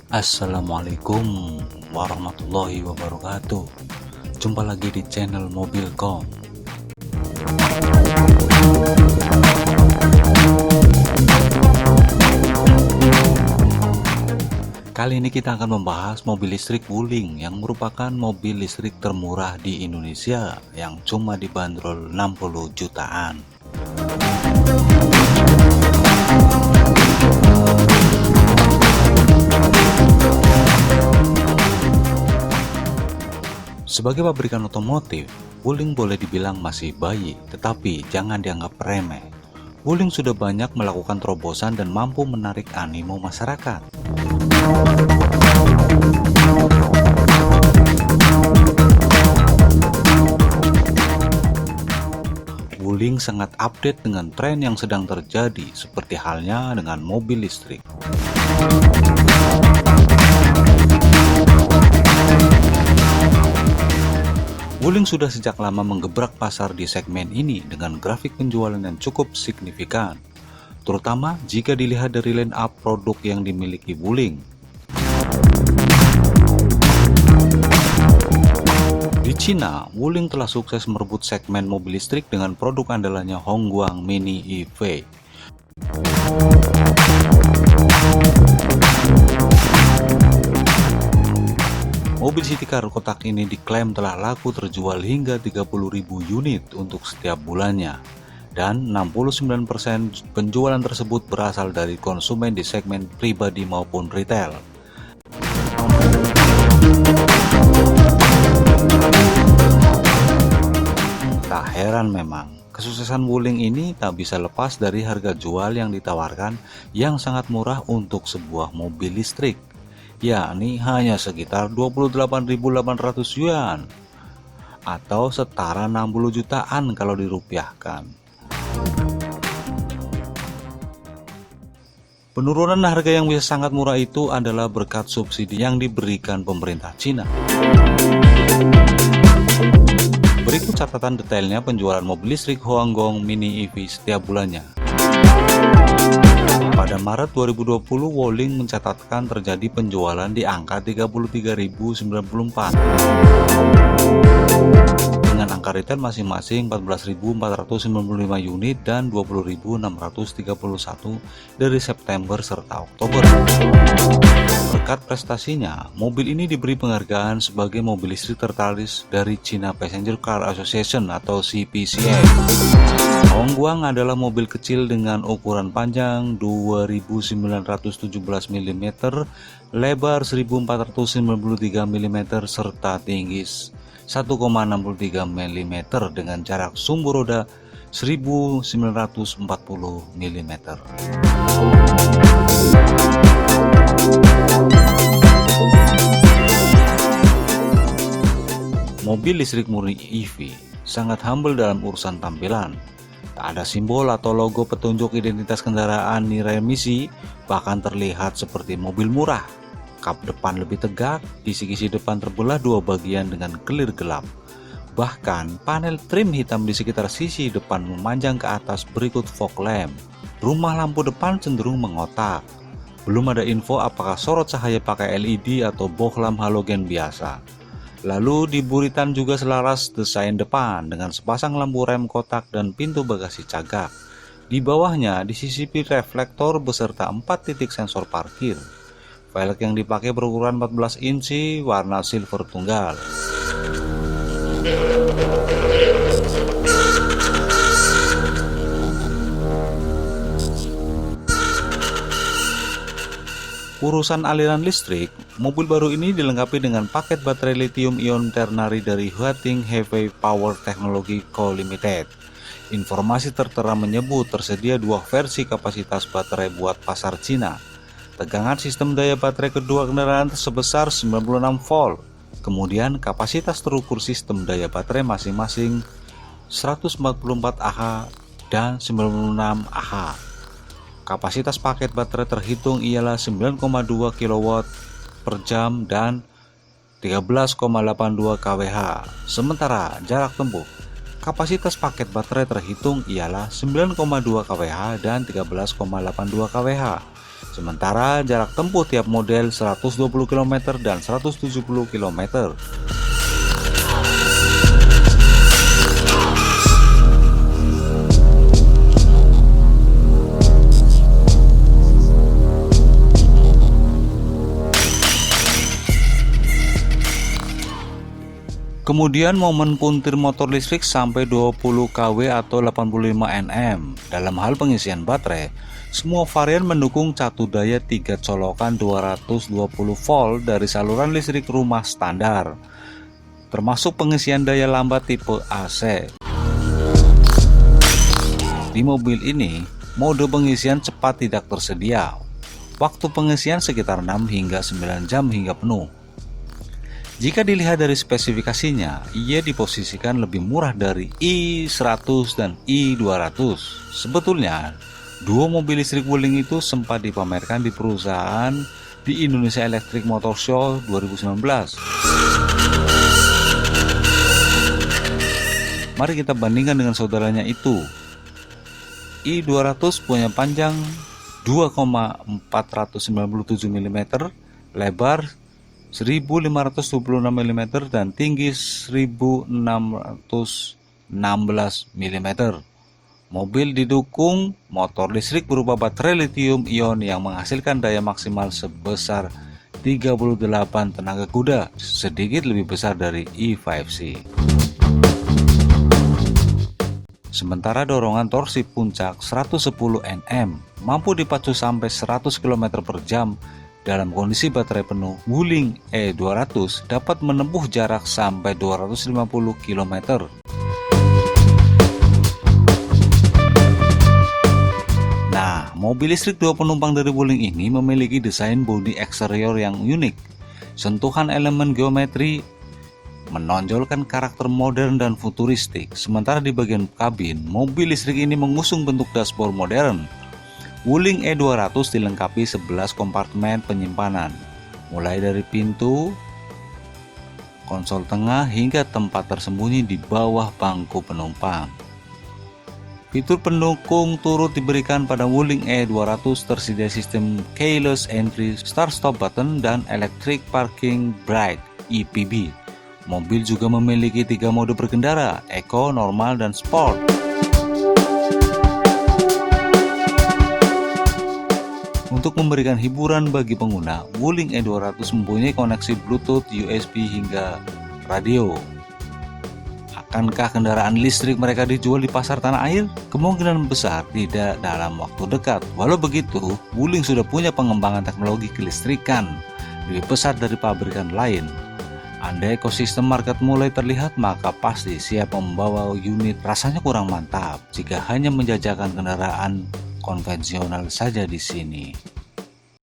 Assalamualaikum warahmatullahi wabarakatuh. Jumpa lagi di channel Mobilcom. Kali ini kita akan membahas mobil listrik Wuling yang merupakan mobil listrik termurah di Indonesia yang cuma dibanderol 60 jutaan. Sebagai pabrikan otomotif, Wuling boleh dibilang masih bayi, tetapi jangan dianggap remeh. Wuling sudah banyak melakukan terobosan dan mampu menarik animo masyarakat. Wuling sangat update dengan tren yang sedang terjadi, seperti halnya dengan mobil listrik. Wuling sudah sejak lama menggebrak pasar di segmen ini dengan grafik penjualan yang cukup signifikan, terutama jika dilihat dari line up produk yang dimiliki Wuling. Di Cina, Wuling telah sukses merebut segmen mobil listrik dengan produk andalannya Hongguang Mini EV. Mobil city car kotak ini diklaim telah laku terjual hingga 30.000 unit untuk setiap bulannya, dan 69% penjualan tersebut berasal dari konsumen di segmen pribadi maupun retail. Tak heran memang, kesuksesan Wuling ini tak bisa lepas dari harga jual yang ditawarkan yang sangat murah untuk sebuah mobil listrik, yakni hanya sekitar 28.800 yuan atau setara 60 jutaan kalau dirupiahkan. Penurunan harga yang bisa sangat murah itu adalah berkat subsidi yang diberikan pemerintah Cina. Berikut catatan detailnya penjualan mobil listrik Hongguang Mini EV setiap bulannya. Pada Maret 2020, Wuling mencatatkan terjadi penjualan di angka 33.094 dengan angka retail masing-masing 14.495 unit dan 20.631 dari September serta Oktober. Berkat prestasinya, mobil ini diberi penghargaan sebagai mobil listrik terlaris dari China Passenger Car Association atau CPCA. Hongguang adalah mobil kecil dengan ukuran panjang 2.917 mm, lebar 1.493 mm, serta tinggi 1,63 mm dengan jarak sumbu roda 1.940 mm. Mobil listrik murni EV sangat humble dalam urusan tampilan. Tak ada simbol atau logo petunjuk identitas kendaraan nilai emisi, bahkan terlihat seperti mobil murah. Kap depan lebih tegak, kisi-kisi depan terbelah dua bagian dengan kelir gelap. Bahkan panel trim hitam di sekitar sisi depan memanjang ke atas berikut fog lamp. Rumah lampu depan cenderung mengotak. Belum ada info apakah sorot cahaya pakai LED atau bohlam halogen biasa. Lalu di buritan juga selaras desain depan dengan sepasang lampu rem kotak dan pintu bagasi cagak. Di bawahnya disisipi reflektor beserta 4 titik sensor parkir. Velg yang dipakai berukuran 14 inci warna silver tunggal. Urusan aliran listrik, mobil baru ini dilengkapi dengan paket baterai lithium-ion ternary dari Huating Heavy Power Technology Co. Limited. Informasi tertera menyebut tersedia dua versi kapasitas baterai buat pasar Cina. Tegangan sistem daya baterai kedua kendaraan sebesar 96 volt. Kemudian kapasitas terukur sistem daya baterai masing-masing 144 Ah dan 96 Ah. Kapasitas paket baterai terhitung ialah 9,2 kW per jam dan 13,82 kWh. Sementara jarak tempuh, kapasitas paket baterai terhitung ialah 9,2 kWh dan 13,82 kWh. Sementara jarak tempuh tiap model 120 km dan 170 km. Kemudian momen puntir motor listrik sampai 20 kW atau 85 Nm. Dalam hal pengisian baterai, semua varian mendukung catu daya 3 colokan 220 volt dari saluran listrik rumah standar, termasuk pengisian daya lambat tipe AC. Di mobil ini, mode pengisian cepat tidak tersedia. Waktu pengisian sekitar 6 hingga 9 jam hingga penuh. Jika dilihat dari spesifikasinya, ia diposisikan lebih murah dari i100 dan i200. Sebetulnya, dua mobil listrik Wuling itu sempat dipamerkan di perusahaan di Indonesia Electric Motor Show 2019. Mari kita bandingkan dengan saudaranya itu. i200 punya panjang 2,497 mm, lebar 1526 mm dan tinggi 1616 mm. Mobil didukung motor listrik berupa baterai lithium ion yang menghasilkan daya maksimal sebesar 38 tenaga kuda, sedikit lebih besar dari i5C. Sementara dorongan torsi puncak 110 Nm mampu dipacu sampai 100 km per jam. Dalam kondisi baterai penuh, Wuling E200 dapat menempuh jarak sampai 250 km. Nah, mobil listrik 2 penumpang dari Wuling ini memiliki desain bodi eksterior yang unik. Sentuhan elemen geometri menonjolkan karakter modern dan futuristik. Sementara di bagian kabin, mobil listrik ini mengusung bentuk dashboard modern. Wuling E200 dilengkapi 11 kompartemen penyimpanan, mulai dari pintu, konsol tengah hingga tempat tersembunyi di bawah bangku penumpang. Fitur pendukung turut diberikan pada Wuling E200, tersedia sistem keyless entry, start stop button, dan electric parking brake (EPB). Mobil juga memiliki 3 mode berkendara, Eco, Normal, dan Sport. Untuk memberikan hiburan bagi pengguna, Wuling E200 mempunyai koneksi Bluetooth, USB, hingga radio. Akankah kendaraan listrik mereka dijual di pasar tanah air? Kemungkinan besar tidak dalam waktu dekat. Walau begitu, Wuling sudah punya pengembangan teknologi kelistrikan lebih besar dari pabrikan lain. Andai ekosistem market mulai terlihat, maka pasti siap membawa unit. Rasanya kurang mantap jika hanya menjajakan kendaraan konvensional saja di sini.